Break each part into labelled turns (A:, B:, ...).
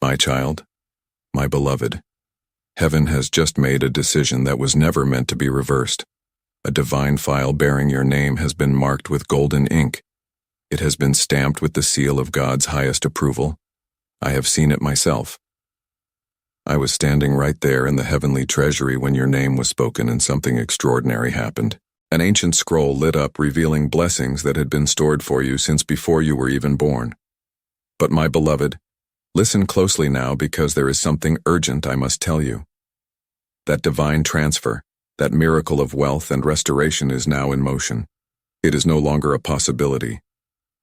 A: My child, my beloved, heaven has just made a decision that was never meant to be reversed. A divine file bearing your name has been marked with golden ink. It has been stamped with the seal of God's highest approval. I have seen it myself. I was standing right there in the heavenly treasury when your name was spoken and something extraordinary happened. An ancient scroll lit up revealing blessings that had been stored for you since before you were even born. But my beloved, listen closely now because there is something urgent I must tell you. That divine transfer, that miracle of wealth and restoration is now in motion. It is no longer a possibility.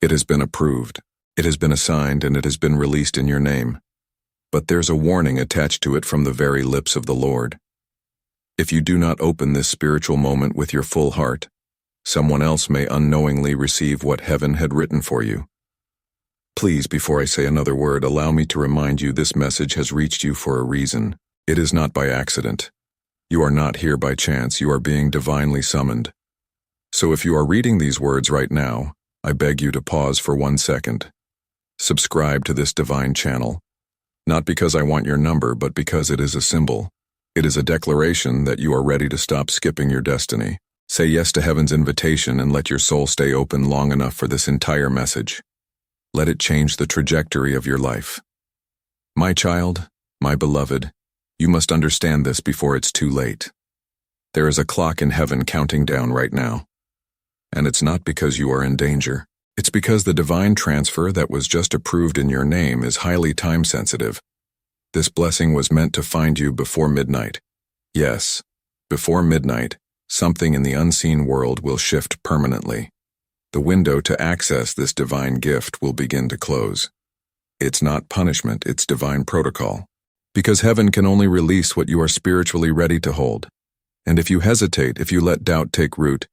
A: It has been approved. It has been assigned and it has been released in your name. But there's a warning attached to it from the very lips of the Lord. If you do not open this spiritual moment with your full heart, someone else may unknowingly receive what heaven had written for you. Please, before I say another word, allow me to remind you this message has reached you for a reason. It is not by accident. You are not here by chance. You are being divinely summoned. So if you are reading these words right now, I beg you to pause for 1 second. Subscribe to this divine channel. Not because I want your number, but because it is a symbol. It is a declaration that you are ready to stop skipping your destiny. Say yes to heaven's invitation and let your soul stay open long enough for this entire message. Let it change the trajectory of your life. My child, my beloved, you must understand this before it's too late. There is a clock in heaven counting down right now. And it's not because you are in danger. It's because the divine transfer that was just approved in your name is highly time-sensitive. This blessing was meant to find you before midnight. Yes, before midnight, something in the unseen world will shift permanently. The window to access this divine gift will begin to close. It's not punishment, it's divine protocol. Because heaven can only release what you are spiritually ready to hold. And if you hesitate, if you let doubt take root,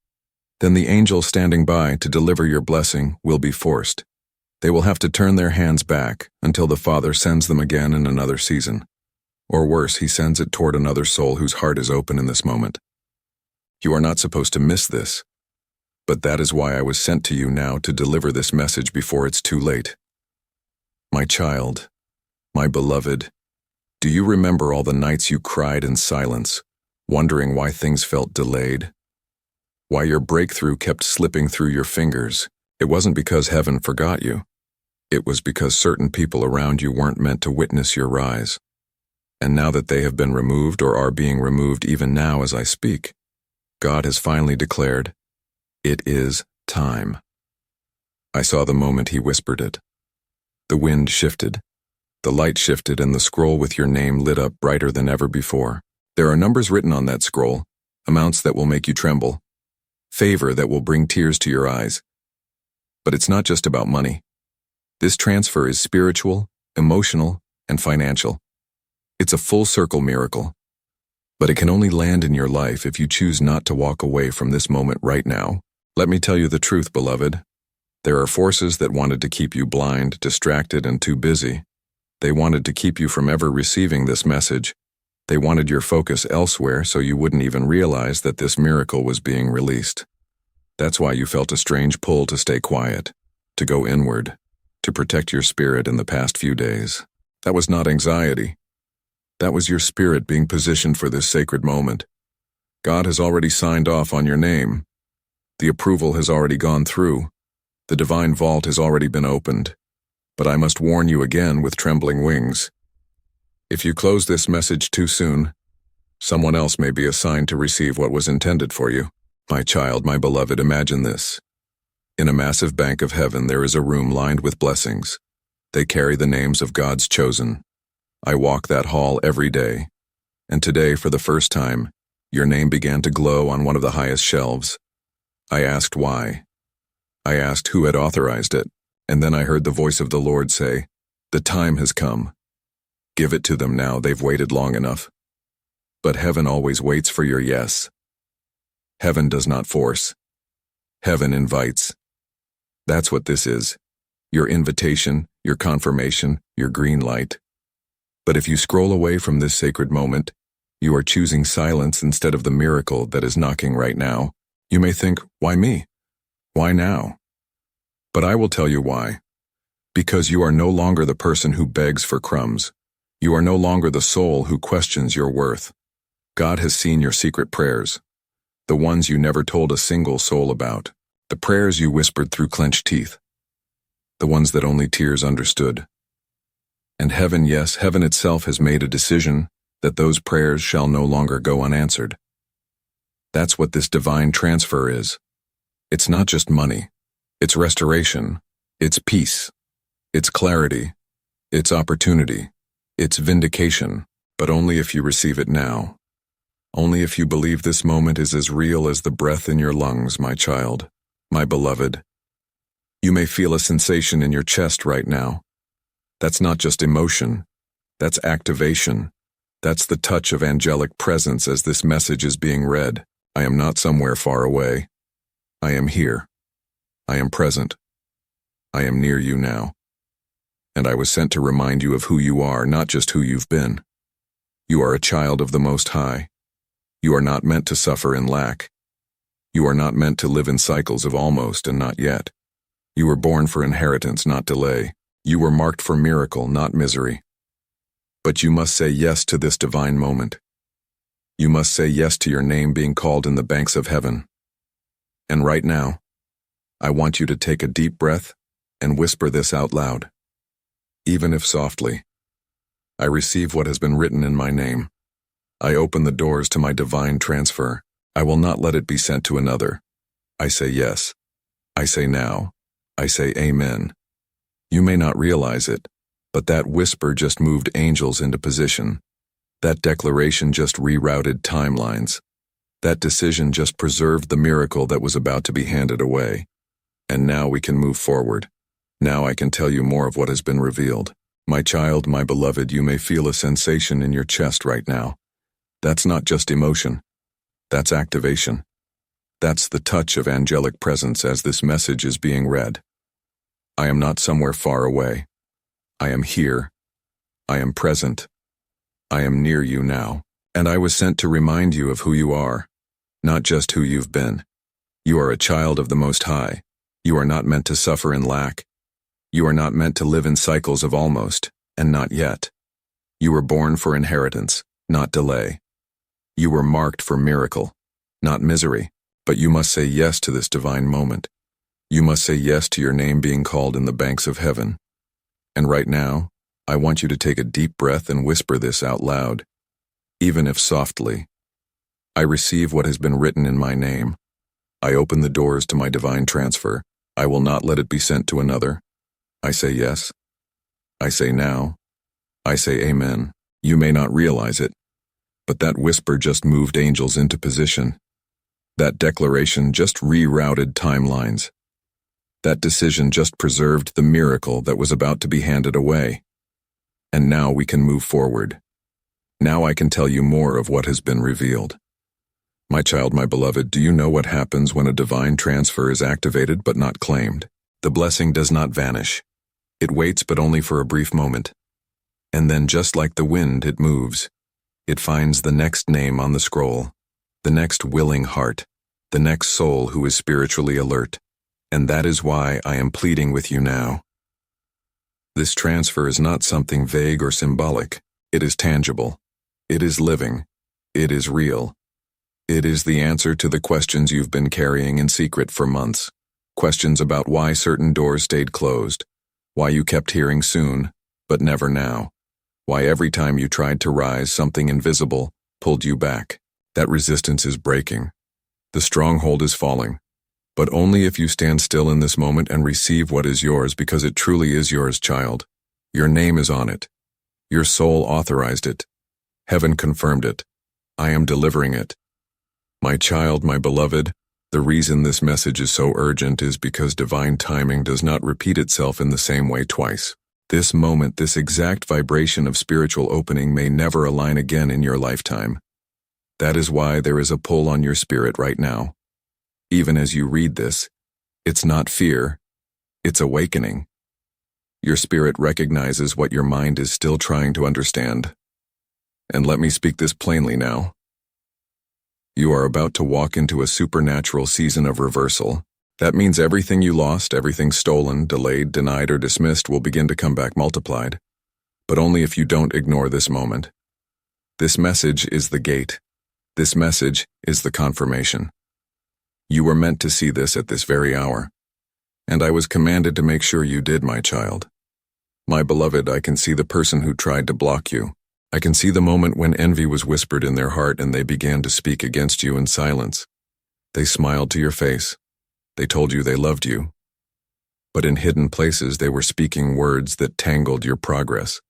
A: then the angel standing by to deliver your blessing will be forced. They will have to turn their hands back until the Father sends them again in another season. Or worse, he sends it toward another soul whose heart is open in this moment. You are not supposed to miss this. But that is why I was sent to you now to deliver this message before it's too late. My child, my beloved, do you remember all the nights you cried in silence, wondering why things felt delayed? Why your breakthrough kept slipping through your fingers? It wasn't because heaven forgot you. It was because certain people around you weren't meant to witness your rise. And now that they have been removed or are being removed even now as I speak, God has finally declared, it is time. I saw the moment he whispered it. The wind shifted, the light shifted, and the scroll with your name lit up brighter than ever before. There are numbers written on that scroll, amounts that will make you tremble, favor that will bring tears to your eyes. But it's not just about money. This transfer is spiritual, emotional, and financial. It's a full circle miracle. But it can only land in your life if you choose not to walk away from this moment right now. Let me tell you the truth, beloved. There are forces that wanted to keep you blind, distracted, and too busy. They wanted to keep you from ever receiving this message. They wanted your focus elsewhere so you wouldn't even realize that this miracle was being released. That's why you felt a strange pull to stay quiet, to go inward, to protect your spirit in the past few days. That was not anxiety. That was your spirit being positioned for this sacred moment. God has already signed off on your name. The approval has already gone through. The divine vault has already been opened. But I must warn you again with trembling wings. If you close this message too soon, someone else may be assigned to receive what was intended for you. My child, my beloved, imagine this. In a massive bank of heaven there is a room lined with blessings. They carry the names of God's chosen. I walk that hall every day, and today, for the first time, your name began to glow on one of the highest shelves. I asked why. I asked who had authorized it, and then I heard the voice of the Lord say, "The time has come. Give it to them now, they've waited long enough." But heaven always waits for your yes. Heaven does not force. Heaven invites. That's what this is. Your invitation, your confirmation, your green light. But if you scroll away from this sacred moment, you are choosing silence instead of the miracle that is knocking right now. You may think, why me? Why now? But I will tell you why. Because you are no longer the person who begs for crumbs. You are no longer the soul who questions your worth. God has seen your secret prayers, the ones you never told a single soul about, the prayers you whispered through clenched teeth, the ones that only tears understood. And heaven, yes, heaven itself has made a decision that those prayers shall no longer go unanswered. That's what this divine transfer is. It's not just money. It's restoration. It's peace. It's clarity. It's opportunity. It's vindication. But only if you receive it now. Only if you believe this moment is as real as the breath in your lungs, my child, my beloved. You may feel a sensation in your chest right now. That's not just emotion. That's activation. That's the touch of angelic presence as this message is being read. I am not somewhere far away. I am here. I am present. I am near you now. And I was sent to remind you of who you are, not just who you've been. You are a child of the Most High. You are not meant to suffer in lack. You are not meant to live in cycles of almost and not yet. You were born for inheritance, not delay. You were marked for miracle, not misery. But you must say yes to this divine moment. You must say yes to your name being called in the banks of heaven. And right now, I want you to take a deep breath and whisper this out loud. Even if softly, I receive what has been written in my name. I open the doors to my divine transfer. I will not let it be sent to another. I say yes. I say now. I say amen. You may not realize it, but that whisper just moved angels into position. That declaration just rerouted timelines. That decision just preserved the miracle that was about to be handed away. And now we can move forward. Now I can tell you more of what has been revealed. My child, my beloved, you may feel a sensation in your chest right now. That's not just emotion. That's activation. That's the touch of angelic presence as this message is being read. I am not somewhere far away. I am here. I am present. I am near you now. And I was sent to remind you of who you are, not just who you've been. You are a child of the Most High. You are not meant to suffer in lack. You are not meant to live in cycles of almost and not yet. You were born for inheritance, not delay. You were marked for miracle, not misery. But you must say yes to this divine moment. You must say yes to your name being called in the banks of heaven. And right now, I want you to take a deep breath and whisper this out loud, even if softly. I receive what has been written in my name. I open the doors to my divine transfer. I will not let it be sent to another. I say yes. I say now. I say amen. You may not realize it, but that whisper just moved angels into position. That declaration just rerouted timelines. That decision just preserved the miracle that was about to be handed away. And now we can move forward. Now I can tell you more of what has been revealed. My child, my beloved, do you know what happens when a divine transfer is activated but not claimed? The blessing does not vanish. It waits but only for a brief moment. And then just like the wind, it moves. It finds the next name on the scroll, the next willing heart, the next soul who is spiritually alert. And that is why I am pleading with you now. This transfer is not something vague or symbolic. It is tangible. It is living. It is real. It is the answer to the questions you've been carrying in secret for months. Questions about why certain doors stayed closed, why you kept hearing soon, but never now. Why every time you tried to rise, something invisible pulled you back. That resistance is breaking. The stronghold is falling. But only if you stand still in this moment and receive what is yours, because it truly is yours, child. Your name is on it. Your soul authorized it. Heaven confirmed it. I am delivering it. My child, my beloved, the reason this message is so urgent is because divine timing does not repeat itself in the same way twice. This moment, this exact vibration of spiritual opening may never align again in your lifetime. That is why there is a pull on your spirit right now. Even as you read this, it's not fear, it's awakening. Your spirit recognizes what your mind is still trying to understand. And let me speak this plainly now. You are about to walk into a supernatural season of reversal. That means everything you lost, everything stolen, delayed, denied, or dismissed will begin to come back multiplied. but only if you don't ignore this moment. This message is the gate. This message is the confirmation. You were meant to see this at this very hour, and I was commanded to make sure you did, my child. My beloved, I can see the person who tried to block you. I can see the moment when envy was whispered in their heart and they began to speak against you in silence. They smiled to your face. They told you they loved you. But in hidden places they were speaking words that tangled your progress.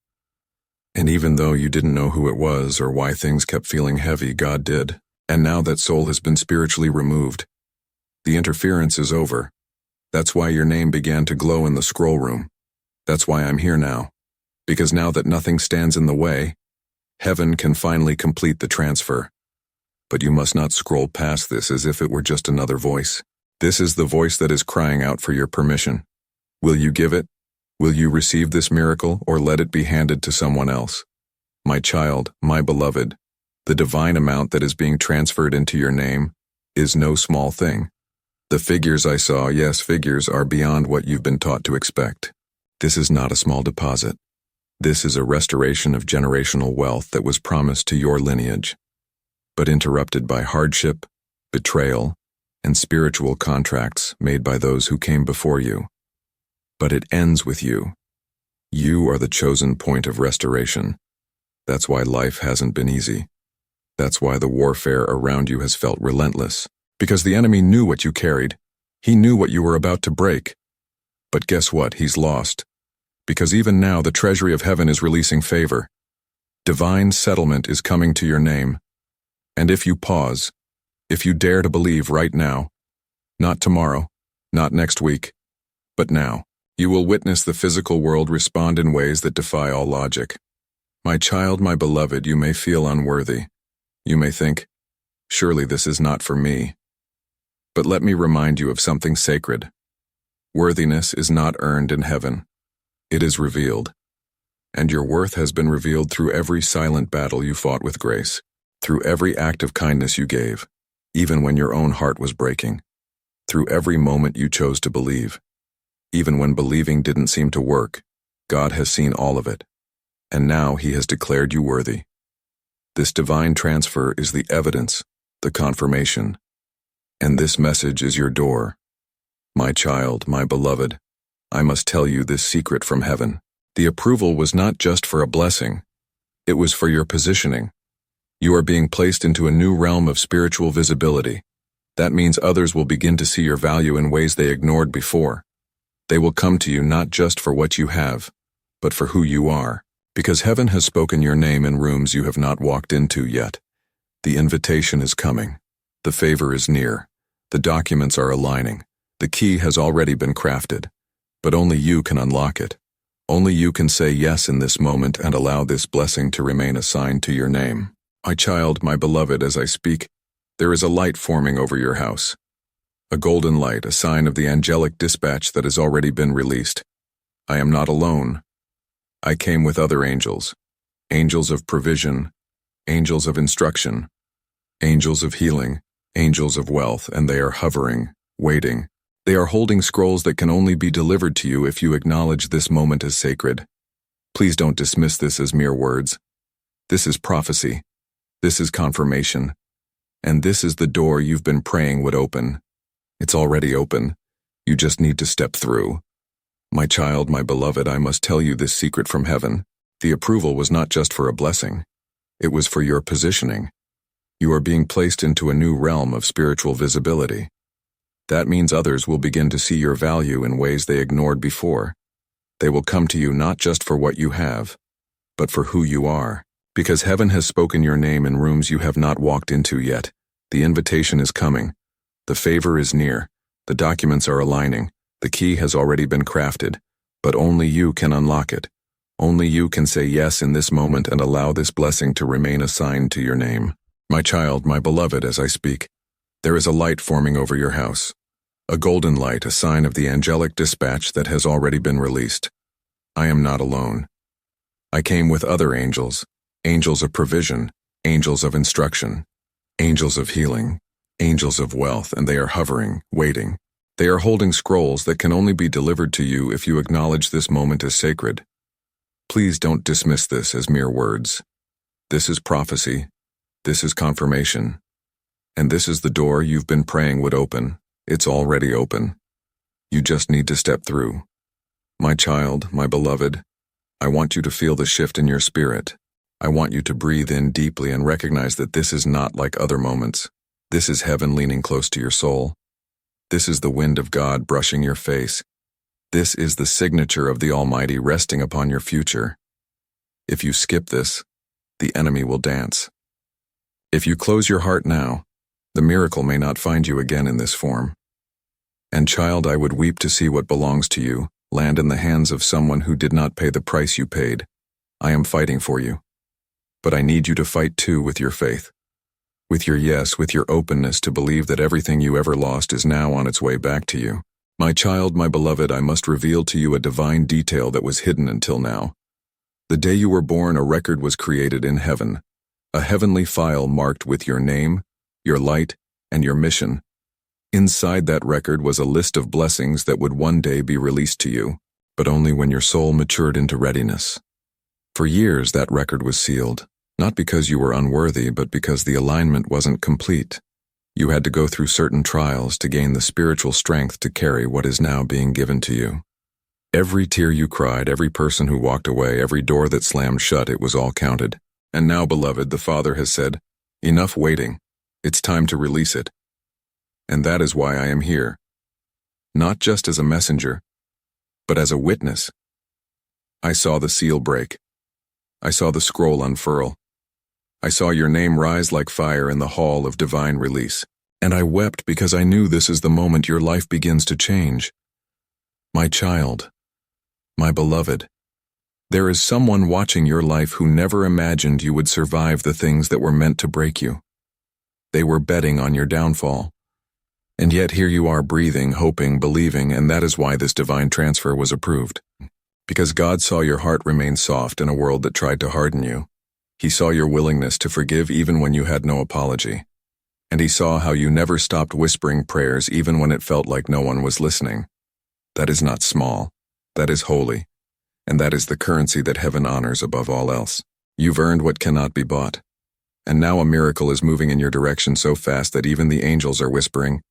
A: And even though you didn't know who it was or why things kept feeling heavy, God did. And now that soul has been spiritually removed. The interference is over. That's why your name began to glow in the scroll room. That's why I'm here now. Because now that nothing stands in the way, heaven can finally complete the transfer. But you must not scroll past this as if it were just another voice. This is the voice that is crying out for your permission. Will you give it? Will you receive this miracle or let it be handed to someone else? My child, my beloved, the divine amount that is being transferred into your name is no small thing. The figures I saw, yes, figures are beyond what you've been taught to expect. This is not a small deposit. This is a restoration of generational wealth that was promised to your lineage, but interrupted by hardship, betrayal, and spiritual contracts made by those who came before you. But it ends with you. You are the chosen point of restoration. That's why life hasn't been easy. That's why the warfare around you has felt relentless. Because the enemy knew what you carried. He knew what you were about to break. But guess what? He's lost. Because even now the treasury of heaven is releasing favor. Divine settlement is coming to your name. And if you pause, if you dare to believe right now, not tomorrow, not next week, but now, you will witness the physical world respond in ways that defy all logic. My child, my beloved, you may feel unworthy. You may think, surely this is not for me. But let me remind you of something sacred. Worthiness is not earned in heaven. It is revealed. And your worth has been revealed through every silent battle you fought with grace, through every act of kindness you gave, even when your own heart was breaking, through every moment you chose to believe. Even when believing didn't seem to work, God has seen all of it, and now He has declared you worthy. This divine transfer is the evidence, the confirmation, and this message is your door. My child, my beloved, I must tell you this secret from heaven. The approval was not just for a blessing, it was for your positioning. You are being placed into a new realm of spiritual visibility. That means others will begin to see your value in ways they ignored before. They will come to you not just for what you have, but for who you are. Because heaven has spoken your name in rooms you have not walked into yet. The invitation is coming. The favor is near. The documents are aligning. The key has already been crafted. But only you can unlock it. Only you can say yes in this moment and allow this blessing to remain assigned to your name. My child, my beloved, as I speak, there is a light forming over your house. A golden light, a sign of the angelic dispatch that has already been released. I am not alone. I came with other angels. Angels of provision, angels of instruction, angels of healing, angels of wealth, and they are hovering, waiting. They are holding scrolls that can only be delivered to you if you acknowledge this moment as sacred. Please don't dismiss this as mere words. This is prophecy. This is confirmation. And this is the door you've been praying would open. It's already open. You just need to step through. My child, my beloved, I must tell you this secret from heaven. The approval was not just for a blessing. It was for your positioning. You are being placed into a new realm of spiritual visibility. That means others will begin to see your value in ways they ignored before. They will come to you not just for what you have, but for who you are. Because heaven has spoken your name in rooms you have not walked into yet. The invitation is coming. The favor is near. The documents are aligning. The key has already been crafted, but only you can unlock it. Only you can say yes in this moment and allow this blessing to remain assigned to your name. My child, my beloved, as I speak, there is a light forming over your house. A golden light, a sign of the angelic dispatch that has already been released. I am not alone. I came with other angels, angels of provision, angels of instruction, angels of healing, angels of wealth, and they are hovering, waiting. They are holding scrolls that can only be delivered to you if you acknowledge this moment as sacred. Please don't dismiss this as mere words. This is prophecy. This is confirmation. And this is the door you've been praying would open. It's already open. You just need to step through. My child, my beloved, I want you to feel the shift in your spirit. I want you to breathe in deeply and recognize that this is not like other moments. This is heaven leaning close to your soul. This is the wind of God brushing your face. This is the signature of the Almighty resting upon your future. If you skip this, the enemy will dance. If you close your heart now, the miracle may not find you again in this form. And child, I would weep to see what belongs to you land in the hands of someone who did not pay the price you paid. I am fighting for you. But I need you to fight too with your faith. With your yes, with your openness to believe that everything you ever lost is now on its way back to you. My child, my beloved, I must reveal to you a divine detail that was hidden until now. The day you were born, a record was created in heaven. A heavenly file marked with your name, your light, and your mission. Inside that record was a list of blessings that would one day be released to you, but only when your soul matured into readiness. For years, that record was sealed, not because you were unworthy, but because the alignment wasn't complete. You had to go through certain trials to gain the spiritual strength to carry what is now being given to you. Every tear you cried, every person who walked away, every door that slammed shut, it was all counted. And now, beloved, the Father has said, enough waiting. It's time to release it. And that is why I am here. Not just as a messenger, but as a witness. I saw the seal break. I saw the scroll unfurl. I saw your name rise like fire in the hall of divine release. And I wept because I knew this is the moment your life begins to change. My child, my beloved, there is someone watching your life who never imagined you would survive the things that were meant to break you. They were betting on your downfall. And yet here you are breathing, hoping, believing, and that is why this divine transfer was approved. Because God saw your heart remain soft in a world that tried to harden you. He saw your willingness to forgive even when you had no apology. And he saw how you never stopped whispering prayers even when it felt like no one was listening. That is not small. That is holy. And that is the currency that heaven honors above all else. You've earned what cannot be bought. And now a miracle is moving in your direction so fast that even the angels are whispering,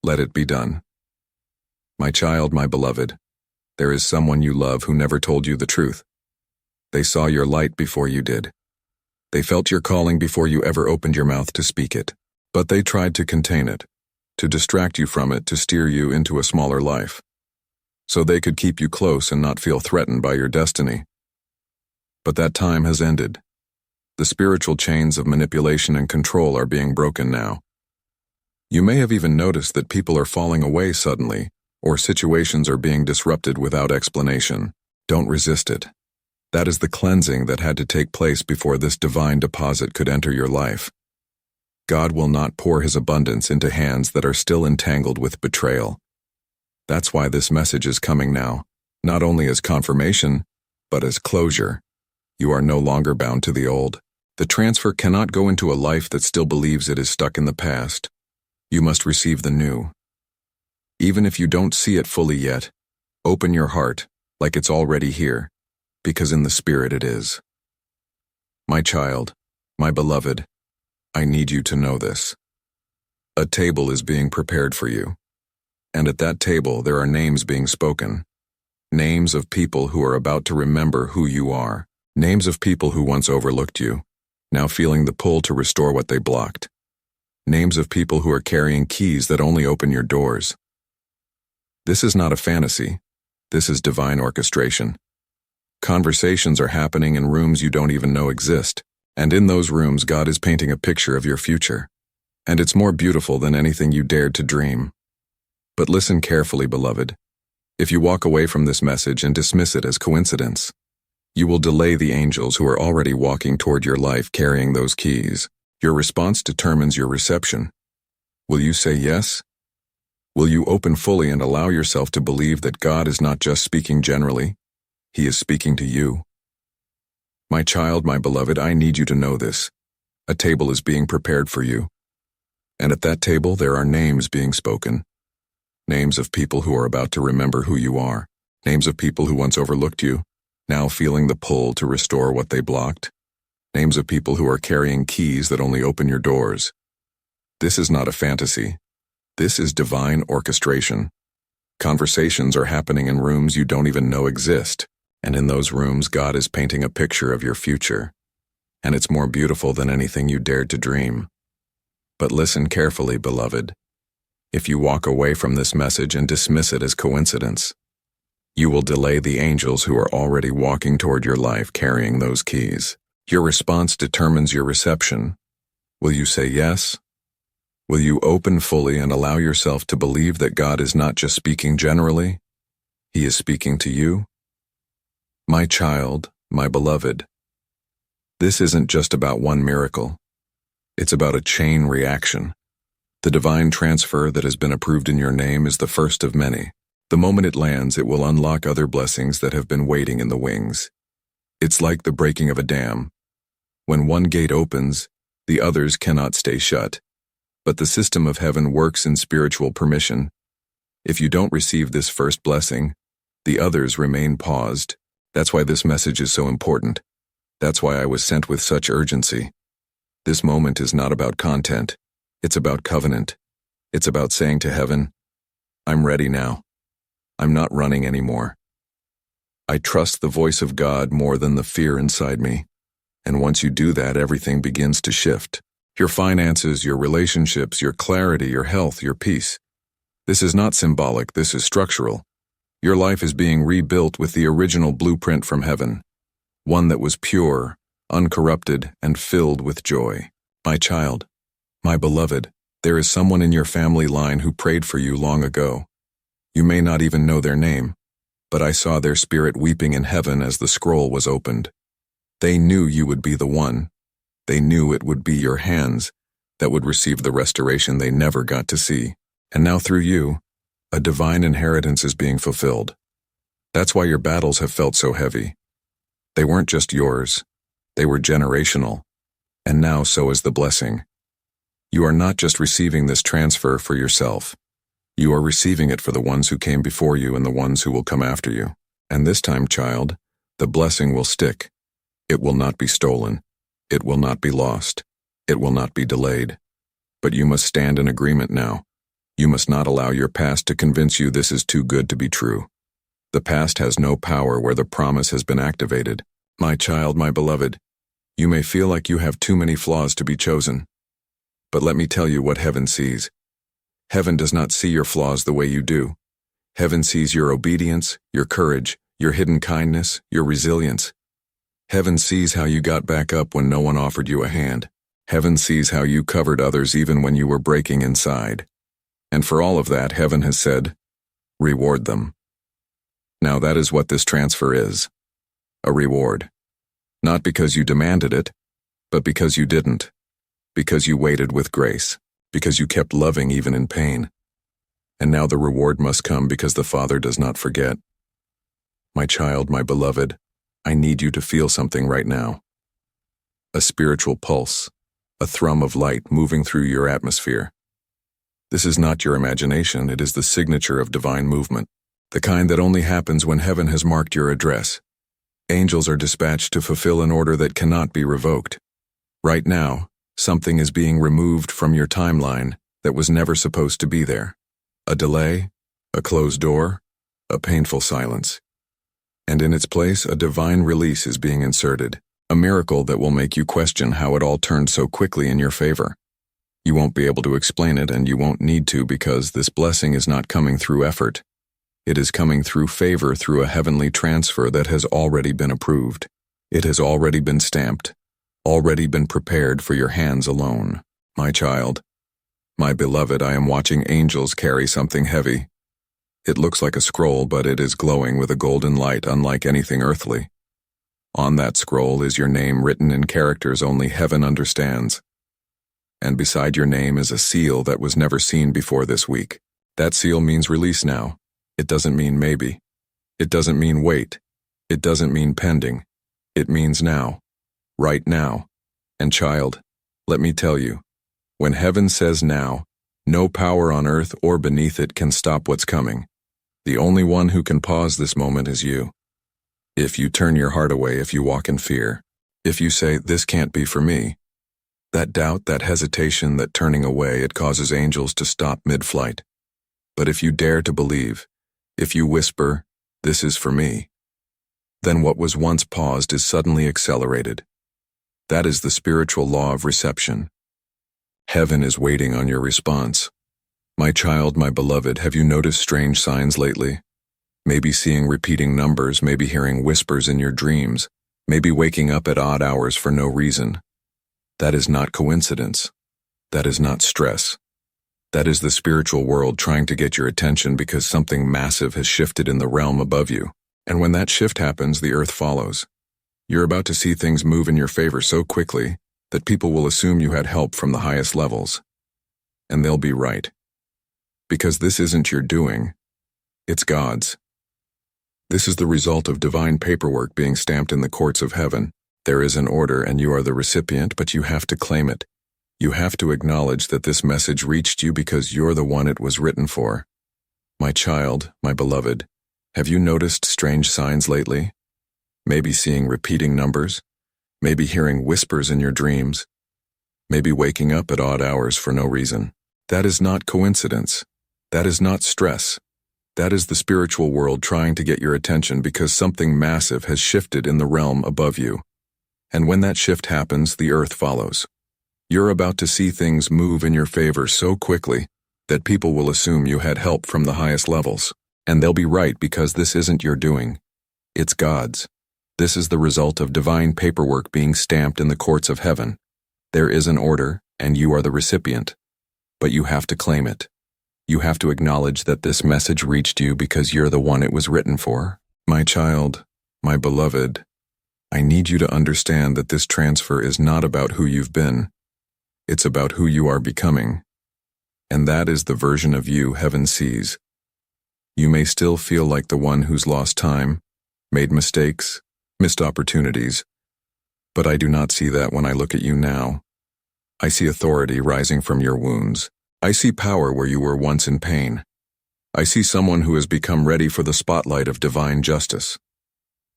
A: let it be done. My child, my beloved, there is someone you love who never told you the truth. They saw your light before you did. They felt your calling before you ever opened your mouth to speak it. But they tried to contain it, to distract you from it, to steer you into a smaller life, so they could keep you close and not feel threatened by your destiny. But that time has ended. The spiritual chains of manipulation and control are being broken now. You may have even noticed that people are falling away suddenly, or situations are being disrupted without explanation. Don't resist it. That is the cleansing that had to take place before this divine deposit could enter your life. God will not pour his abundance into hands that are still entangled with betrayal. That's why this message is coming now, not only as confirmation, but as closure. You are no longer bound to the old. The transfer cannot go into a life that still believes it is stuck in the past. You must receive the new. Even if you don't see it fully yet, open your heart like it's already here, because in the spirit it is. My child, my beloved, I need you to know this. A table is being prepared for you. And at that table there are names being spoken. Names of people who are about to remember who you are. Names of people who once overlooked you, now feeling the pull to restore what they blocked. Names of people who are carrying keys that only open your doors. This is not a fantasy. This is divine orchestration. Conversations are happening in rooms you don't even know exist. And in those rooms, God is painting a picture of your future. And it's more beautiful than anything you dared to dream. But listen carefully, beloved. If you walk away from this message and dismiss it as coincidence, you will delay the angels who are already walking toward your life carrying those keys. Your response determines your reception. Will you say yes? Will you open fully and allow yourself to believe that God is not just speaking generally? He is speaking to you. My child, my beloved, I need you to know this. A table is being prepared for you. And at that table there are names being spoken. Names of people who are about to remember who you are. Names of people who once overlooked you, now feeling the pull to restore what they blocked. Names of people who are carrying keys that only open your doors. This is not a fantasy. This is divine orchestration. Conversations are happening in rooms you don't even know exist, and in those rooms God is painting a picture of your future. And it's more beautiful than anything you dared to dream. But listen carefully, beloved. If you walk away from this message and dismiss it as coincidence, you will delay the angels who are already walking toward your life carrying those keys. Your response determines your reception. Will you say yes? Will you open fully and allow yourself to believe that God is not just speaking generally? He is speaking to you? My child, my beloved, this isn't just about one miracle. It's about a chain reaction. The divine transfer that has been approved in your name is the first of many. The moment it lands, it will unlock other blessings that have been waiting in the wings. It's like the breaking of a dam. When one gate opens, the others cannot stay shut. But the system of heaven works in spiritual permission. If you don't receive this first blessing, the others remain paused. That's why this message is so important. That's why I was sent with such urgency. This moment is not about content. It's about covenant. It's about saying to heaven, I'm ready now. I'm not running anymore. I trust the voice of God more than the fear inside me. And once you do that, everything begins to shift. Your finances, your relationships, your clarity, your health, your peace. This is not symbolic, this is structural. Your life is being rebuilt with the original blueprint from heaven, one that was pure, uncorrupted, and filled with joy. My child, my beloved, there is someone in your family line who prayed for you long ago. You may not even know their name, but I saw their spirit weeping in heaven as the scroll was opened. They knew you would be the one. They knew it would be your hands that would receive the restoration they never got to see. And now through you, a divine inheritance is being fulfilled. That's why your battles have felt so heavy. They weren't just yours. They were generational. And now so is the blessing. You are not just receiving this transfer for yourself. You are receiving it for the ones who came before you and the ones who will come after you. And this time, child, the blessing will stick. It will not be stolen. It will not be lost. It will not be delayed. But you must stand in agreement now. You must not allow your past to convince you this is too good to be true. The past has no power where the promise has been activated. My child, my beloved, you may feel like you have too many flaws to be chosen. But let me tell you what heaven sees. Heaven does not see your flaws the way you do. Heaven sees your obedience, your courage, your hidden kindness, your resilience. Heaven sees how you got back up when no one offered you a hand. Heaven sees how you covered others even when you were breaking inside. And for all of that, heaven has said, reward them. Now that is what this transfer is. A reward. Not because you demanded it, but because you didn't. Because you waited with grace. Because you kept loving even in pain. And now the reward must come because the Father does not forget. My child, my beloved, I need you to feel something right now. A spiritual pulse, a thrum of light moving through your atmosphere. This is not your imagination, it is the signature of divine movement, the kind that only happens when heaven has marked your address. Angels are dispatched to fulfill an order that cannot be revoked. Right now, something is being removed from your timeline that was never supposed to be there. A delay, a closed door, a painful silence. And in its place, a divine release is being inserted, a miracle that will make you question how it all turned so quickly in your favor. You won't be able to explain it, and you won't need to, because this blessing is not coming through effort. It is coming through favor, through a heavenly transfer that has already been approved. It has already been stamped, already been prepared for your hands alone. My child, my beloved, I am watching angels carry something heavy. It looks like a scroll, but it is glowing with a golden light unlike anything earthly. On that scroll is your name written in characters only heaven understands. And beside your name is a seal that was never seen before this week. That seal means release now. It doesn't mean maybe. It doesn't mean wait. It doesn't mean pending. It means now. Right now. And child, let me tell you, when heaven says now, no power on earth or beneath it can stop what's coming. The only one who can pause this moment is you. If you turn your heart away, if you walk in fear, if you say, "This can't be for me," that doubt, that hesitation, that turning away, it causes angels to stop mid-flight. But if you dare to believe, if you whisper, "This is for me," then what was once paused is suddenly accelerated. That is the spiritual law of reception. Heaven is waiting on your response. My child, my beloved, have you noticed strange signs lately? Maybe seeing repeating numbers, maybe hearing whispers in your dreams, maybe waking up at odd hours for no reason. That is not coincidence. That is not stress. That is the spiritual world trying to get your attention because something massive has shifted in the realm above you. And when that shift happens, the earth follows. You're about to see things move in your favor so quickly that people will assume you had help from the highest levels. And they'll be right. Because this isn't your doing. It's God's. This is the result of divine paperwork being stamped in the courts of heaven. There is an order and you are the recipient, but you have to claim it. You have to acknowledge that this message reached you because you're the one it was written for. My child, my beloved, have you noticed strange signs lately? Maybe seeing repeating numbers, maybe hearing whispers in your dreams, maybe waking up at odd hours for no reason. That is not coincidence. That is not stress. That is the spiritual world trying to get your attention because something massive has shifted in the realm above you. And when that shift happens, the earth follows. You're about to see things move in your favor so quickly that people will assume you had help from the highest levels. And they'll be right because this isn't your doing. It's God's. This is the result of divine paperwork being stamped in the courts of heaven. There is an order, and you are the recipient. But you have to claim it. You have to acknowledge that this message reached you because you're the one it was written for. My child, my beloved, I need you to understand that this transfer is not about who you've been. It's about who you are becoming. And that is the version of you heaven sees. You may still feel like the one who's lost time, made mistakes, missed opportunities. But I do not see that when I look at you now. I see authority rising from your wounds. I see power where you were once in pain. I see someone who has become ready for the spotlight of divine justice.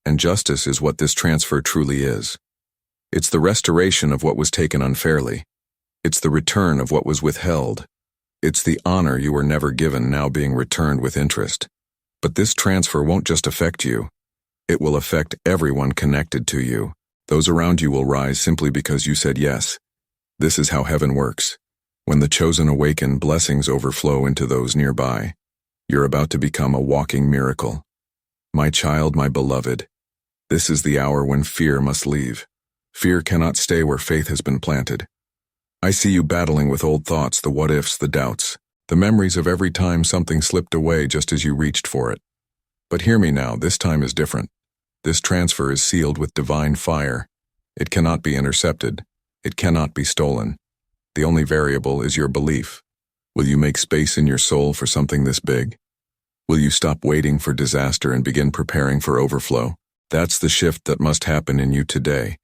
A: And justice is what this transfer truly is. It's the restoration of what was taken unfairly. It's the return of what was withheld. It's the honor you were never given now being returned with interest. But this transfer won't just affect you. It will affect everyone connected to you. Those around you will rise simply because you said yes. This is how heaven works. When the chosen awaken, blessings overflow into those nearby. You're about to become a walking miracle. My child, my beloved, this is the hour when fear must leave. Fear cannot stay where faith has been planted. I see you battling with old thoughts, the what-ifs, the doubts, the memories of every time something slipped away just as you reached for it. But hear me now, this time is different. This transfer is sealed with divine fire. It cannot be intercepted. It cannot be stolen. The only variable is your belief. Will you make space in your soul for something this big? Will you stop waiting for disaster and begin preparing for overflow? That's the shift that must happen in you today.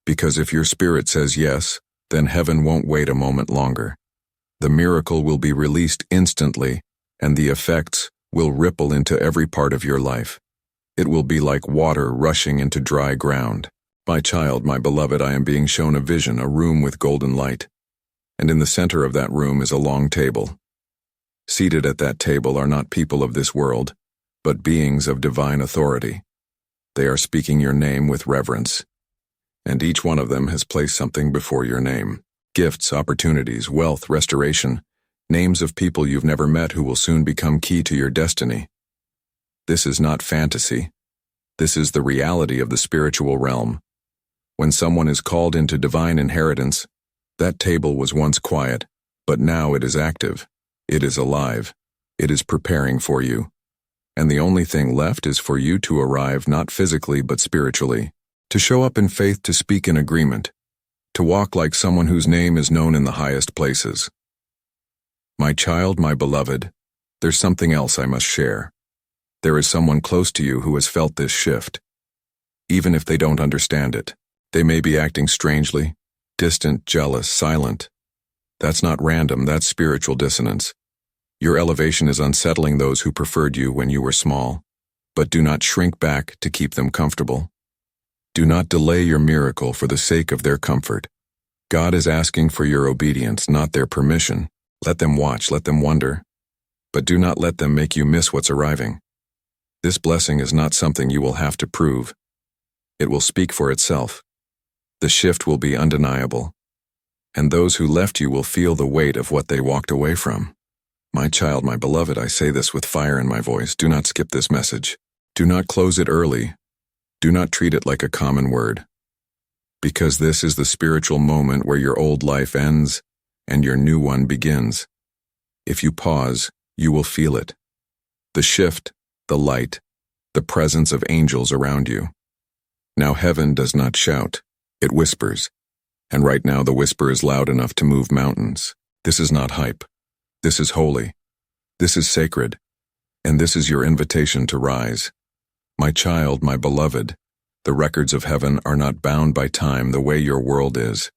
A: Because if your spirit says yes, then heaven won't wait a moment longer. The miracle will be released instantly, and the effects will ripple into every part of your life. It will be like water rushing into dry ground. My child, my beloved, I am being shown a vision, a room with golden light. And in the center of that room is a long table. Seated at that table are not people of this world, but beings of divine authority. They are speaking your name with reverence. And each one of them has placed something before your name. Gifts, opportunities, wealth, restoration, names of people you've never met who will soon become key to your destiny. This is not fantasy. This is the reality of the spiritual realm. When someone is called into divine inheritance, that table was once quiet, but now it is active. It is alive. It is preparing for you. And the only thing left is for you to arrive not physically but spiritually. To show up in faith, to speak in agreement, to walk like someone whose name is known in the highest places. My child, my beloved, there's something else I must share. There is someone close to you who has felt this shift. Even if they don't understand it, they may be acting strangely, distant, jealous, silent. That's not random, that's spiritual dissonance. Your elevation is unsettling those who preferred you when you were small. but do not shrink back to keep them comfortable. Do not delay your miracle for the sake of their comfort. God is asking for your obedience, not their permission. Let them watch, let them wonder, but do not let them make you miss what's arriving. This blessing is not something you will have to prove. It will speak for itself. The shift will be undeniable, and those who left you will feel the weight of what they walked away from. My child, my beloved, I say this with fire in my voice. Do not skip this message. Do not close it early. Do not treat it like a common word, because this is the spiritual moment where your old life ends and your new one begins. If you pause, you will feel it. The shift, the light, the presence of angels around you. Now heaven does not shout, it whispers. And right now the whisper is loud enough to move mountains. This is not hype. This is holy. This is sacred. And this is your invitation to rise. My child, my beloved, the records of heaven are not bound by time the way your world is.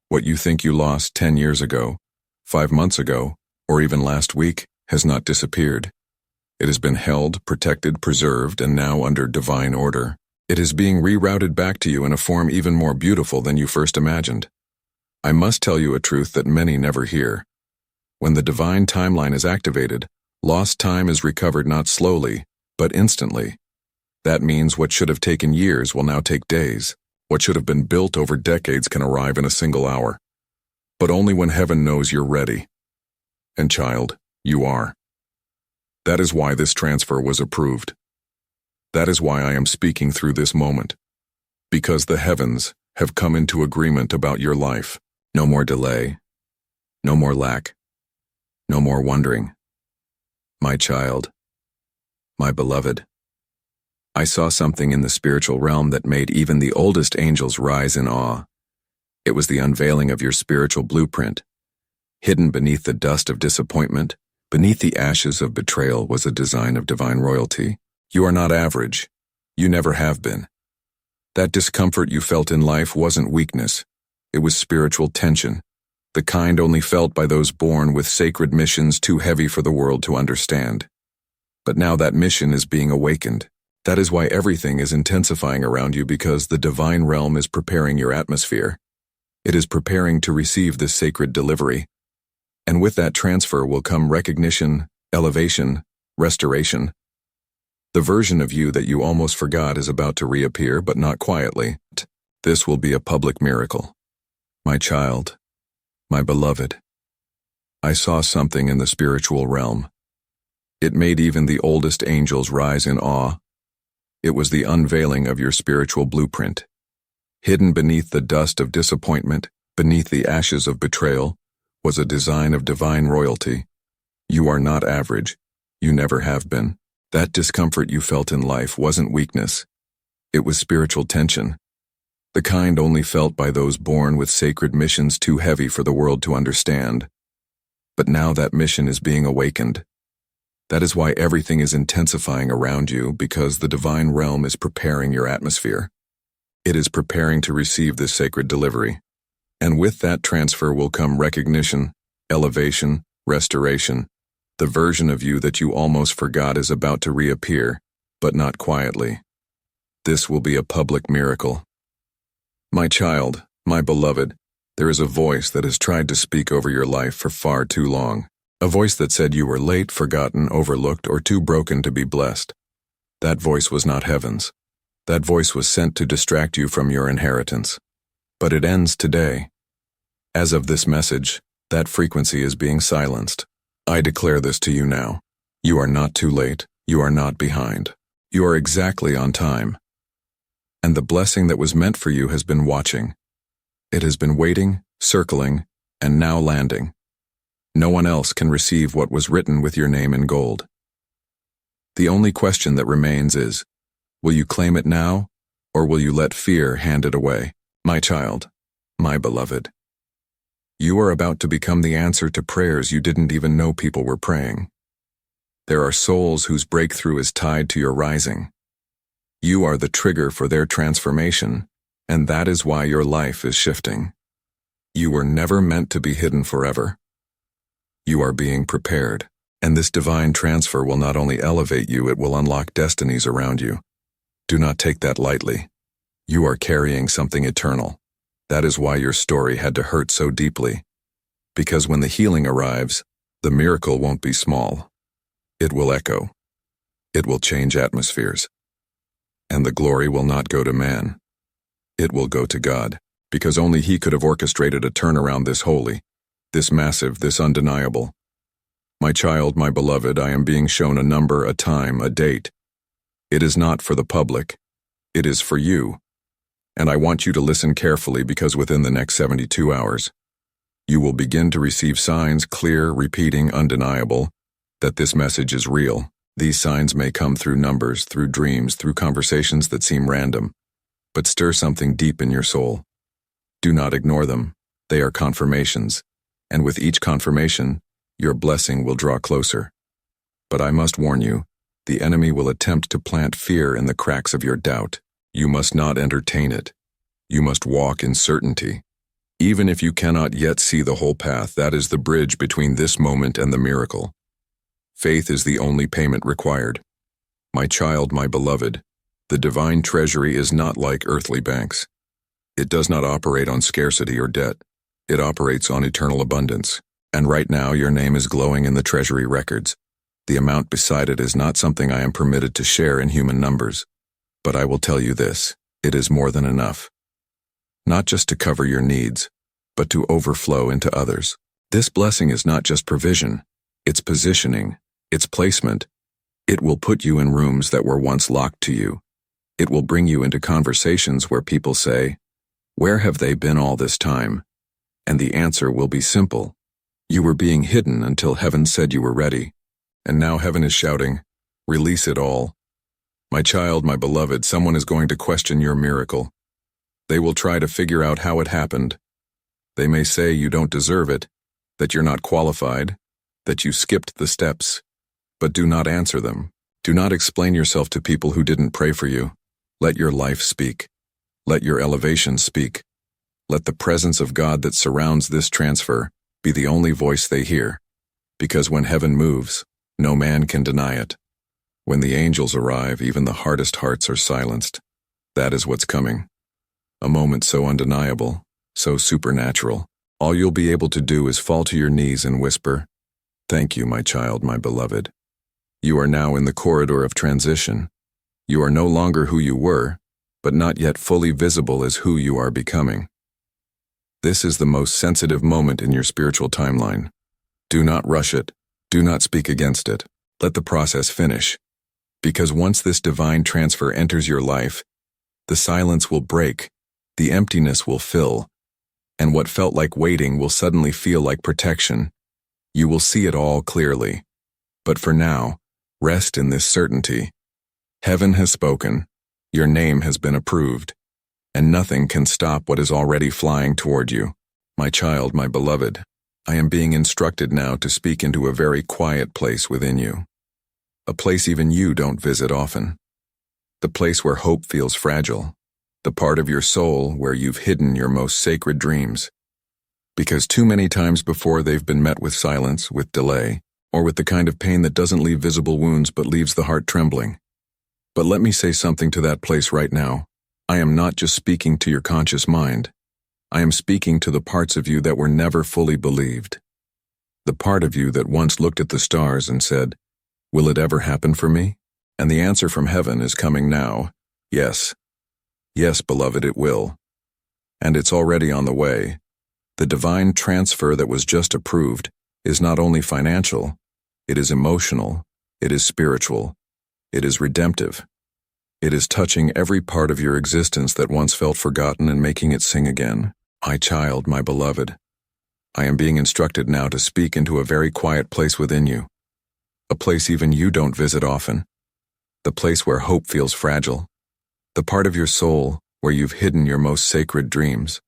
A: What you think you lost 10 years ago, 5 months ago, or even last week has not disappeared. It has been held, protected, preserved, and now under divine order. It is being rerouted back to you in a form even more beautiful than you first imagined. I must tell you a truth that many never hear. When the divine timeline is activated, lost time is recovered not slowly, but instantly. That means what should have taken years will now take days. What should have been built over decades can arrive in a single hour. But only when heaven knows you're ready. And child, you are. That is why this transfer was approved. That is why I am speaking through this moment. Because the heavens have come into agreement about your life. No more delay. No more lack. No more wondering. My child. My beloved. I saw something in the spiritual realm that made even the oldest angels rise in awe. It was the unveiling of your spiritual blueprint. Hidden beneath the dust of disappointment, beneath the ashes of betrayal was a design of divine royalty. You are not average. You never have been. That discomfort you felt in life wasn't weakness. It was spiritual tension, the kind only felt by those born with sacred missions too heavy for the world to understand. But now that mission is being awakened. That is why everything is intensifying around you, because the divine realm is preparing your atmosphere. It is preparing to receive this sacred delivery. And with that transfer will come recognition, elevation, restoration. The version of you that you almost forgot is about to reappear, but not quietly. This will be a public miracle. My child, my beloved, I saw something in the spiritual realm. It made even the oldest angels rise in awe. It was the unveiling of your spiritual blueprint. Hidden beneath the dust of disappointment, beneath the ashes of betrayal, was a design of divine royalty. You are not average. You never have been. That discomfort you felt in life wasn't weakness. It was spiritual tension. The kind only felt by those born with sacred missions too heavy for the world to understand. But now that mission is being awakened. That is why everything is intensifying around you, because the divine realm is preparing your atmosphere. It is preparing to receive this sacred delivery. And with that transfer will come recognition, elevation, restoration. The version of you that you almost forgot is about to reappear, but not quietly. This will be a public miracle. My child, my beloved, there is a voice that has tried to speak over your life for far too long. A voice that said you were late, forgotten, overlooked, or too broken to be blessed. That voice was not heaven's. That voice was sent to distract you from your inheritance. But it ends today. As of this message, that frequency is being silenced. I declare this to you now. You are not too late. You are not behind. You are exactly on time. And the blessing that was meant for you has been watching. It has been waiting, circling, and now landing. No one else can receive what was written with your name in gold. The only question that remains is, will you claim it now, or will you let fear hand it away? My child, my beloved, you are about to become the answer to prayers you didn't even know people were praying. There are souls whose breakthrough is tied to your rising. You are the trigger for their transformation, and that is why your life is shifting. You were never meant to be hidden forever. You are being prepared. And this divine transfer will not only elevate you, it will unlock destinies around you. Do not take that lightly. You are carrying something eternal. That is why your story had to hurt so deeply. Because when the healing arrives, the miracle won't be small. It will echo. It will change atmospheres. And the glory will not go to man. It will go to God, because only He could have orchestrated a turnaround this holy, this massive, this undeniable. My child, my beloved, I am being shown a number, a time, a date. It is not for the public. It is for you. And I want you to listen carefully, because within the next 72 hours, you will begin to receive signs, clear, repeating, undeniable, that this message is real. These signs may come through numbers, through dreams, through conversations that seem random, but stir something deep in your soul. Do not ignore them. They are confirmations, and with each confirmation, your blessing will draw closer. But I must warn you, the enemy will attempt to plant fear in the cracks of your doubt. You must not entertain it. You must walk in certainty. Even if you cannot yet see the whole path, that is the bridge between this moment and the miracle. Faith is the only payment required. My child, my beloved, the divine treasury is not like earthly banks. It does not operate on scarcity or debt. It operates on eternal abundance. And right now your name is glowing in the treasury records. The amount beside it is not something I am permitted to share in human numbers. But I will tell you this, it is more than enough. Not just to cover your needs, but to overflow into others. This blessing is not just provision, it's positioning, it's placement. It will put you in rooms that were once locked to you. It will bring you into conversations where people say, "Where have they been all this time?" And the answer will be simple. You were being hidden until heaven said you were ready. And now heaven is shouting, "Release it all." My child, my beloved, someone is going to question your miracle. They will try to figure out how it happened. They may say you don't deserve it, that you're not qualified, that you skipped the steps. But do not answer them. Do not explain yourself to people who didn't pray for you. Let your life speak. Let your elevation speak. Let the presence of God that surrounds this transfer be the only voice they hear. Because when heaven moves, no man can deny it. When the angels arrive, even the hardest hearts are silenced. That is what's coming. A moment so undeniable, so supernatural. All you'll be able to do is fall to your knees and whisper, "Thank you, my child, my beloved." You are now in the corridor of transition. You are no longer who you were, but not yet fully visible as who you are becoming. This is the most sensitive moment in your spiritual timeline. Do not rush it. Do not speak against it. Let the process finish. Because once this divine transfer enters your life, the silence will break, the emptiness will fill, and what felt like waiting will suddenly feel like protection. You will see it all clearly. But for now, rest in this certainty. Heaven has spoken, your name has been approved, and nothing can stop what is already flying toward you. My child, my beloved, I am being instructed now to speak into a very quiet place within you. A place even you don't visit often. The place where hope feels fragile. The part of your soul where you've hidden your most sacred dreams. Because too many times before they've been met with silence, with delay, or with the kind of pain that doesn't leave visible wounds but leaves the heart trembling. But let me say something to that place right now. I am not just speaking to your conscious mind. I am speaking to the parts of you that were never fully believed. The part of you that once looked at the stars and said, "Will it ever happen for me?" And the answer from heaven is coming now. Yes. Yes, beloved, it will. And it's already on the way. The divine transfer that was just approved is not only financial, it is emotional, it is spiritual, it is redemptive. It is touching every part of your existence that once felt forgotten and making it sing again. My child, my beloved, I am being instructed now to speak into a very quiet place within you. A place even you don't visit often. The place where hope feels fragile. The part of your soul where you've hidden your most sacred dreams.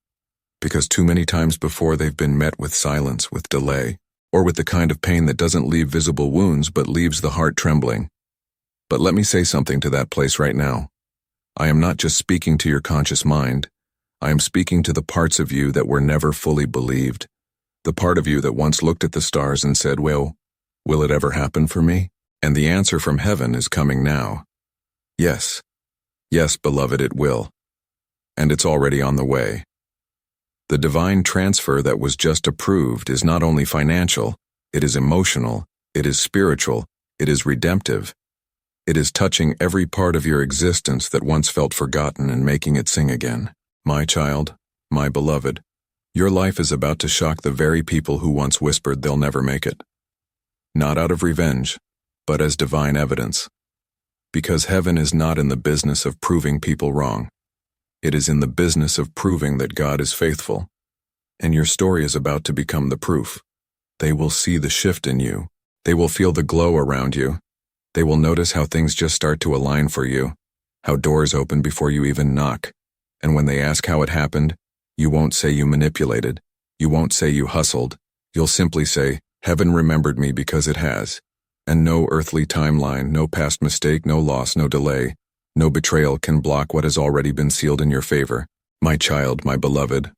A: Because too many times before they've been met with silence, with delay, or with the kind of pain that doesn't leave visible wounds but leaves the heart trembling. But let me say something to that place right now. I am not just speaking to your conscious mind. I am speaking to the parts of you that were never fully believed. The part of you that once looked at the stars and said, "Well, Will it ever happen for me? And the answer from heaven is coming now. Yes. Yes, beloved, it will. And it's already on the way. The divine transfer that was just approved is not only financial, it is emotional, it is spiritual, it is redemptive. It is touching every part of your existence that once felt forgotten and making it sing again. My child, my beloved, your life is about to shock the very people who once whispered they'll never make it. Not out of revenge, but as divine evidence. Because heaven is not in the business of proving people wrong. It is in the business of proving that God is faithful. And your story is about to become the proof. They will see the shift in you. They will feel the glow around you. They will notice how things just start to align for you, how doors open before you even knock. And when they ask how it happened, you won't say you manipulated. You won't say you hustled. You'll simply say, heaven remembered me because it has. And no earthly timeline, no past mistake, no loss, no delay, no betrayal can block what has already been sealed in your favor. My child, my beloved,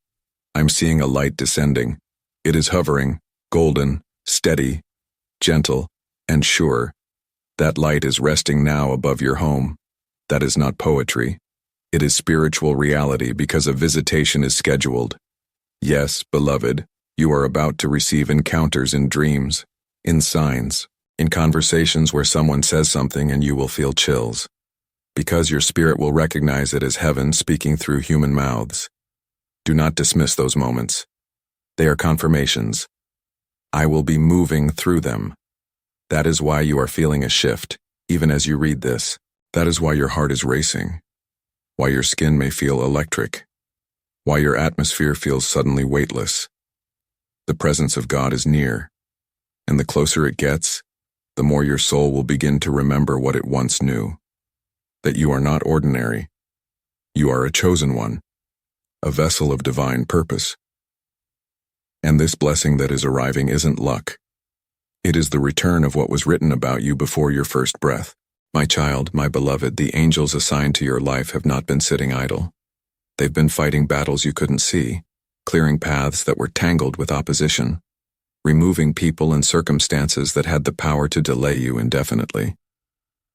A: I'm seeing a light descending. It is hovering, golden, steady, gentle, and sure. That light is resting now above your home. That is not poetry. It is spiritual reality because a visitation is scheduled. Yes, beloved, you are about to receive encounters in dreams, in signs, in conversations where someone says something and you will feel chills. Because your spirit will recognize it as heaven speaking through human mouths. Do not dismiss those moments. They are confirmations. I will be moving through them. That is why you are feeling a shift, even as you read this. That is why your heart is racing. Why your skin may feel electric. Why your atmosphere feels suddenly weightless. The presence of God is near. And the closer it gets, the more your soul will begin to remember what it once knew. That you are not ordinary. You are a chosen one. A vessel of divine purpose. And this blessing that is arriving isn't luck. It is the return of what was written about you before your first breath. My child, my beloved, the angels assigned to your life have not been sitting idle. They've been fighting battles you couldn't see, clearing paths that were tangled with opposition, removing people and circumstances that had the power to delay you indefinitely.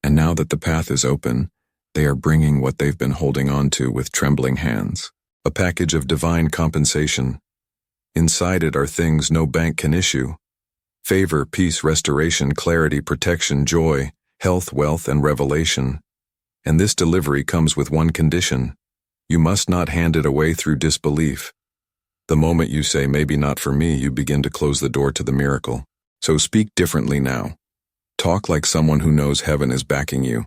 A: And now that the path is open, they are bringing what they've been holding on to with trembling hands. A package of divine compensation. Inside it are things no bank can issue. Favor, peace, restoration, clarity, protection, joy, health, wealth, and revelation. And this delivery comes with one condition. You must not hand it away through disbelief. The moment you say, maybe not for me, you begin to close the door to the miracle. So speak differently now. Talk like someone who knows heaven is backing you.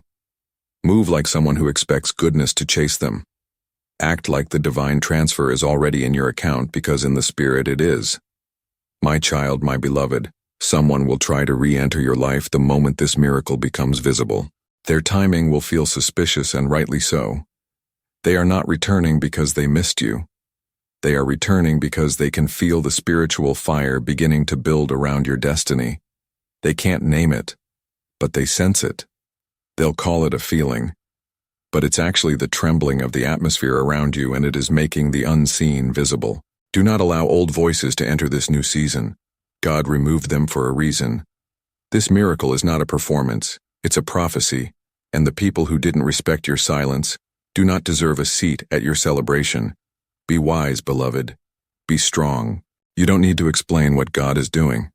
A: Move like someone who expects goodness to chase them. Act like the divine transfer is already in your account because in the spirit it is. My child, my beloved, someone will try to re-enter your life the moment this miracle becomes visible. Their timing will feel suspicious and rightly so. They are not returning because they missed you. They are returning because they can feel the spiritual fire beginning to build around your destiny. They can't name it, but they sense it. They'll call it a feeling, but it's actually the trembling of the atmosphere around you, and it is making the unseen visible. Do not allow old voices to enter this new season. God removed them for a reason. This miracle is not a performance, it's a prophecy, and the people who didn't respect your silence do not deserve a seat at your celebration. Be wise, beloved. Be strong. You don't need to explain what God is doing.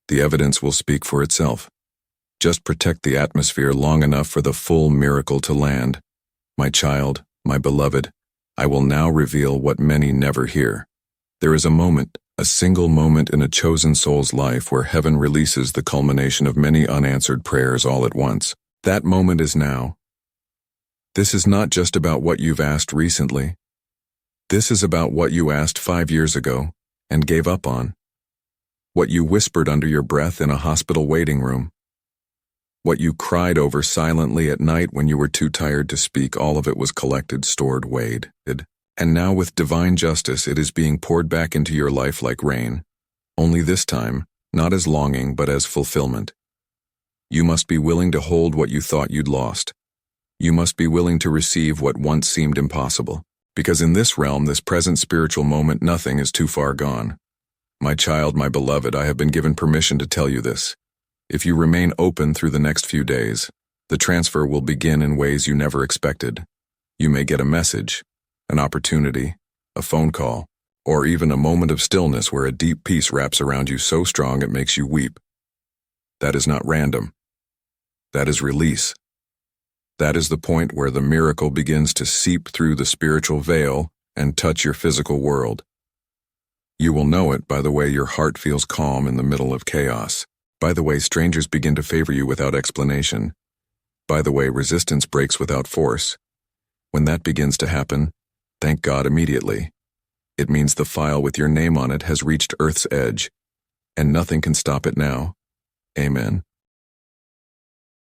A: The evidence will speak for itself. Just protect the atmosphere long enough for the full miracle to land. My child, my beloved, I will now reveal what many never hear. There is a moment, a single moment in a chosen soul's life where heaven releases the culmination of many unanswered prayers all at once. That moment is now. This is not just about what you've asked recently. This is about what you asked 5 years ago and gave up on. What you whispered under your breath in a hospital waiting room. What you cried over silently at night when you were too tired to speak. All of it was collected, stored, weighed. And now with divine justice it is being poured back into your life like rain. Only this time, not as longing but as fulfillment. You must be willing to hold what you thought you'd lost. You must be willing to receive what once seemed impossible. Because in this realm, this present spiritual moment, nothing is too far gone. My child, my beloved, I have been given permission to tell you this. If you remain open through the next few days, the transfer will begin in ways you never expected. You may get a message, an opportunity, a phone call, or even a moment of stillness where a deep peace wraps around you so strong it makes you weep. That is not random. That is release. That is the point where the miracle begins to seep through the spiritual veil and touch your physical world. You will know it by the way your heart feels calm in the middle of chaos, by the way strangers begin to favor you without explanation, by the way resistance breaks without force. When that begins to happen, thank God immediately. It means the file with your name on it has reached Earth's edge, and nothing can stop it now. Amen.